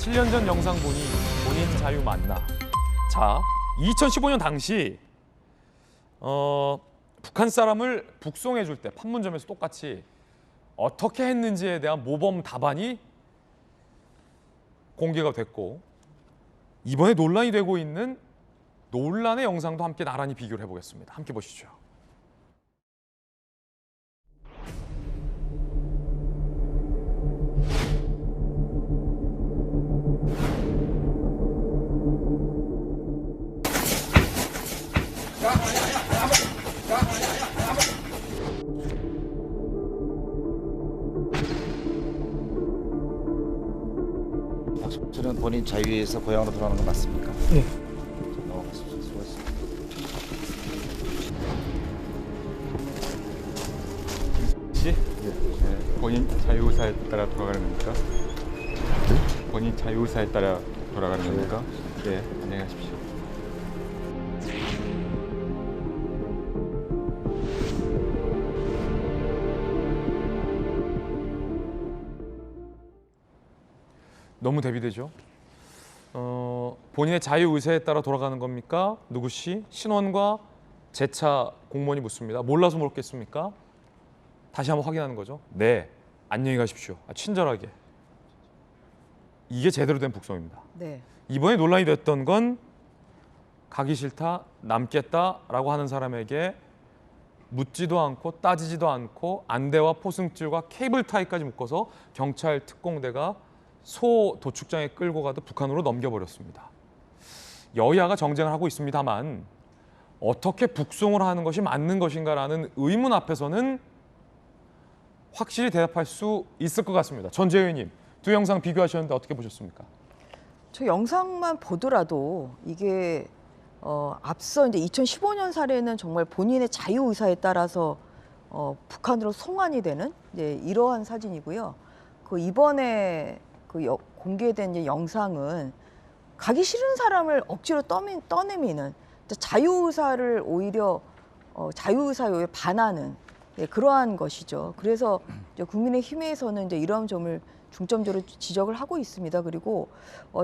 7년 전 영상 보니 본인 자유 맞나? 자, 2015년 당시 북한 사람을 북송해 줄 때 판문점에서 똑같이 어떻게 했는지에 대한 모범 답안이 공개가 됐고, 이번에 논란이 되고 있는 논란의 영상도 함께 나란히 비교를 해보겠습니다. 함께 보시죠. 박수는 본인 자유에서 고향으로 돌아가는 건 맞습니까? 네. 넘어가십시오. 수고하셨습니다. 씨? 본인 자유의사에 따라 돌아가는 겁니까? 본인 자유의사에 따라 돌아가는 겁니까? 네, 안녕히 가십시오. 너무 대비되죠. 본인의 자유의사에 따라 돌아가는 겁니까? 누구시? 신원과 재차 공무원이 묻습니다. 몰라서 물었겠습니까? 다시 한번 확인하는 거죠. 네, 안녕히 가십시오. 친절하게. 이게 제대로 된 북송입니다. 네. 이번에 논란이 됐던 건 가기 싫다, 남겠다라고 하는 사람에게 묻지도 않고 따지지도 않고 안대와 포승줄과 케이블 타이까지 묶어서 경찰 특공대가 소 도축장에 끌고 가듯 북한으로 넘겨버렸습니다. 여야가 정쟁을 하고 있습니다만 어떻게 북송을 하는 것이 맞는 것인가라는 의문 앞에서는 확실히 대답할 수 있을 것 같습니다. 전재 의원님, 두 영상 비교하셨는데 어떻게 보셨습니까? 저 영상만 보더라도 이게 앞서 이제 2015년 사례는 정말 본인의 자유 의사에 따라서 북한으로 송환이 되는 이러한 사진이고요. 그 이번에 공개된 이제 영상은 가기 싫은 사람을 억지로 떠내미는 자유의사를 오히려 자유의사에 반하는 그러한 것이죠. 그래서 이제 국민의힘에서는 이제 이런 점을 중점적으로 지적을 하고 있습니다. 그리고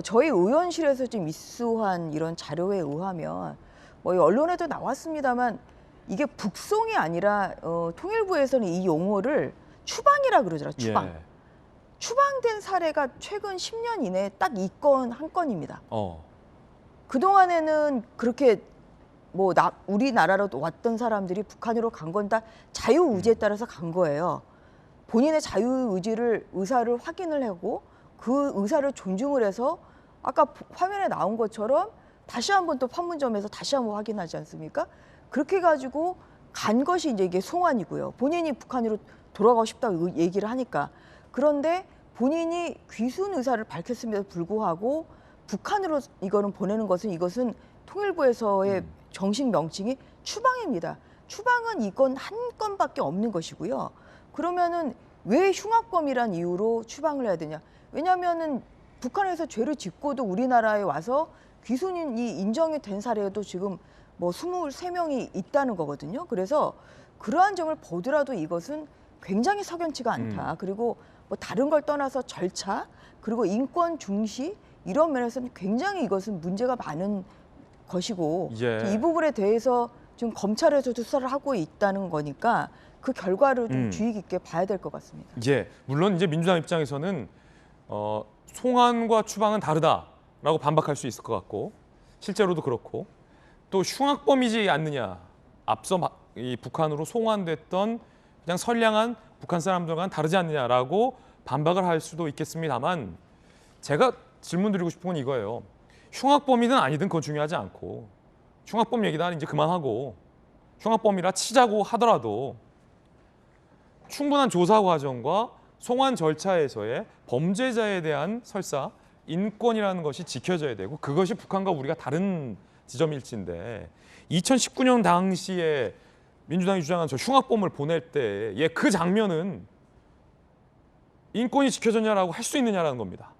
저희 의원실에서 지금 입수한 이런 자료에 의하면 언론에도 나왔습니다만 이게 북송이 아니라 통일부에서는 이 용어를 추방이라 그러더라고요. 추방. 예. 추방된 사례가 최근 10년 이내에 딱 이 건 한 건입니다. 어. 그동안에는 그렇게 우리나라로 왔던 사람들이 북한으로 간 건 다 자유의지에 따라서 간 거예요. 본인의 의사를 확인을 하고 그 의사를 존중을 해서 아까 화면에 나온 것처럼 다시 한번 또 판문점에서 다시 한번 확인하지 않습니까? 그렇게 해가지고 간 것이 이제 이게 송환이고요. 본인이 북한으로 돌아가고 싶다고 얘기를 하니까. 그런데 본인이 귀순 의사를 밝혔음에도 불구하고 북한으로 이거는 보내는 것은 이것은 통일부에서의 정식 명칭이 추방입니다. 추방은 이건 한 건밖에 없는 것이고요. 그러면은 왜 흉악범이란 이유로 추방을 해야 되냐? 왜냐하면은 북한에서 죄를 짓고도 우리나라에 와서 귀순이 인정이 된 사례도 지금 23명이 있다는 거거든요. 그래서 그러한 점을 보더라도 이것은 굉장히 석연치가 않다. 그리고 다른 걸 떠나서 절차 그리고 인권 중시 이런 면에서는 굉장히 이것은 문제가 많은 것이고 예. 이 부분에 대해서 지금 검찰에서도 수사를 하고 있다는 거니까 그 결과를 좀 주의 깊게 봐야 될 것 같습니다. 예, 물론 이제 민주당 입장에서는 송환과 추방은 다르다라고 반박할 수 있을 것 같고 실제로도 그렇고 또 흉악범이지 않느냐. 앞서 이 북한으로 송환됐던 그냥 선량한 북한 사람들과는 다르지 않느냐라고 반박을 할 수도 있겠습니다만 제가 질문 드리고 싶은 건 이거예요. 흉악범이든 아니든 그건 중요하지 않고 흉악범 얘기는 이제 그만하고 흉악범이라 치자고 하더라도 충분한 조사 과정과 송환 절차에서의 범죄자에 대한 설사, 인권이라는 것이 지켜져야 되고 그것이 북한과 우리가 다른 지점일진데 2019년 당시에 민주당이 주장한 저 흉악범을 보낼 때의 그 장면은 인권이 지켜졌냐라고 할 수 있느냐라는 겁니다.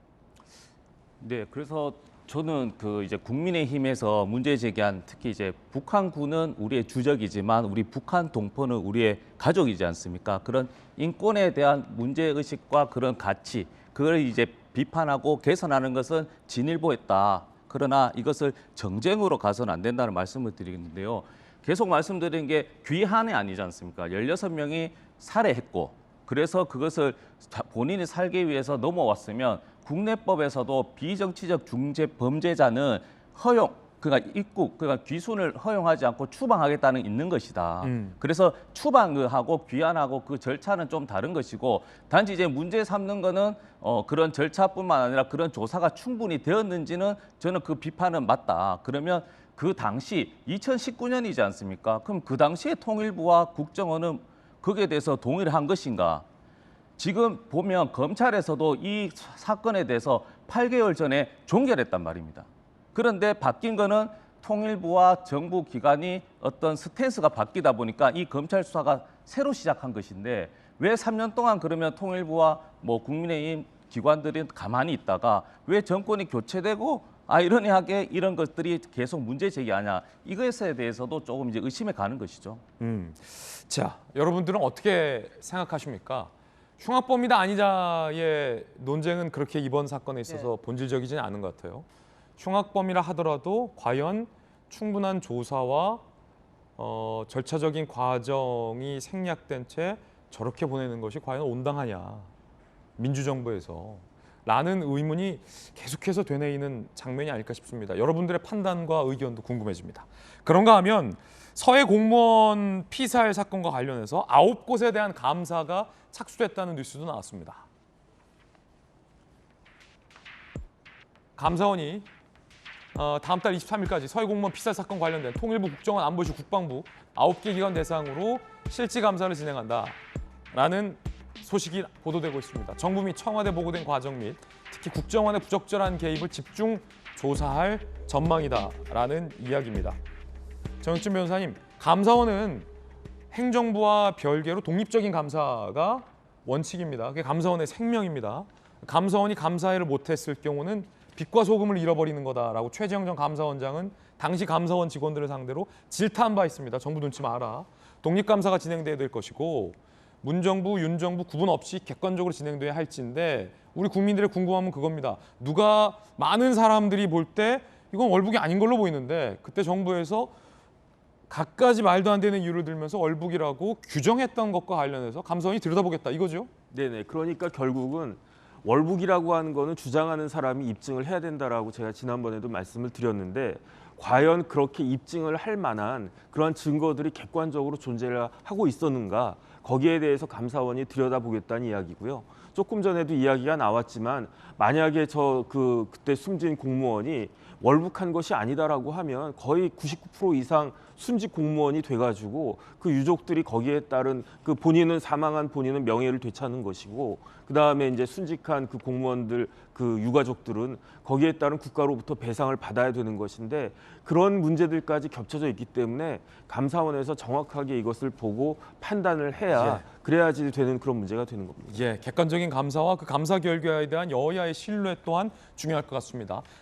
네, 그래서 저는 이제 국민의힘에서 문제 제기한 특히 이제 북한군은 우리의 주적이지만 우리 북한 동포는 우리의 가족이지 않습니까? 그런 인권에 대한 문제 의식과 그런 가치, 그걸 이제 비판하고 개선하는 것은 진일보했다. 그러나 이것을 정쟁으로 가서는 안 된다는 말씀을 드리는데요. 계속 말씀드린 게 귀한이 아니지 않습니까? 16명이 살해했고 그래서 그것을 본인이 살기 위해서 넘어왔으면 국내법에서도 비정치적 중재 범죄자는 허용, 그러니까 입국, 그러니까 귀순을 허용하지 않고 추방하겠다는 있는 것이다. 그래서 추방하고 귀환하고 그 절차는 좀 다른 것이고 단지 이제 문제 삼는 거는 그런 절차뿐만 아니라 그런 조사가 충분히 되었는지는 저는 그 비판은 맞다. 그러면 그 당시 2019년이지 않습니까? 그럼 그 당시에 통일부와 국정원은 거기에 대해서 동의를 한 것인가? 지금 보면 검찰에서도 이 사건에 대해서 8개월 전에 종결했단 말입니다. 그런데 바뀐 거는 통일부와 정부 기관이 어떤 스탠스가 바뀌다 보니까 이 검찰 수사가 새로 시작한 것인데 왜 3년 동안 그러면 통일부와 뭐 국민의힘 기관들이 가만히 있다가 왜 정권이 교체되고 아이러니하게 이런 것들이 계속 문제 제기하냐 이것에 대해서도 조금 이제 의심에 가는 것이죠. 자, 여러분들은 어떻게 생각하십니까? 흉악범이다 아니자의 논쟁은 그렇게 이번 사건에 있어서 본질적이지는 않은 것 같아요. 흉악범이라 하더라도 과연 충분한 조사와 절차적인 과정이 생략된 채 저렇게 보내는 것이 과연 온당하냐 민주정부에서 라는 의문이 계속해서 되뇌이는 장면이 아닐까 싶습니다. 여러분들의 판단과 의견도 궁금해집니다. 그런가 하면 서해 공무원 피살 사건과 관련해서 9곳에 대한 감사가 착수됐다는 뉴스도 나왔습니다. 감사원이 다음 달 23일까지 서해 공무원 피살 사건 관련된 통일부, 국정원, 안보실, 국방부 9개 기관 대상으로 실질 감사를 진행한다라는 소식이 보도되고 있습니다. 정부 및 청와대 보고된 과정 및 특히 국정원의 부적절한 개입을 집중 조사할 전망이다라는 이야기입니다. 정혁진 변호사님, 감사원은 행정부와 별개로 독립적인 감사가 원칙입니다. 그게 감사원의 생명입니다. 감사원이 감사를 못했을 경우는 빛과 소금을 잃어버리는 거다라고 최재형 전 감사원장은 당시 감사원 직원들을 상대로 질타한 바 있습니다. 정부 눈치 마라. 독립감사가 진행돼야 될 것이고 문정부, 윤정부 구분 없이 객관적으로 진행돼야 할지인데 우리 국민들의 궁금함은 그겁니다. 누가 많은 사람들이 볼 때 이건 월북이 아닌 걸로 보이는데 그때 정부에서 갖가지 말도 안 되는 이유를 들면서 월북이라고 규정했던 것과 관련해서 감사원이 들여다보겠다 이거죠? 네네. 그러니까 결국은 월북이라고 하는 거는 주장하는 사람이 입증을 해야 된다라고 제가 지난번에도 말씀을 드렸는데 과연 그렇게 입증을 할 만한 그런 증거들이 객관적으로 존재를 하고 있었는가 거기에 대해서 감사원이 들여다보겠다는 이야기고요. 조금 전에도 이야기가 나왔지만 만약에 그때 숨진 공무원이 월북한 것이 아니다라고 하면 거의 99% 이상 순직 공무원이 돼가지고 그 유족들이 거기에 따른 그 본인은 사망한 본인은 명예를 되찾는 것이고 그 다음에 이제 순직한 그 공무원들 그 유가족들은 거기에 따른 국가로부터 배상을 받아야 되는 것인데 그런 문제들까지 겹쳐져 있기 때문에 감사원에서 정확하게 이것을 보고 판단을 해야 그래야지 되는 그런 문제가 되는 겁니다. 객관적인 감사와 그 감사 결과에 대한 여야의 신뢰 또한 중요할 것 같습니다.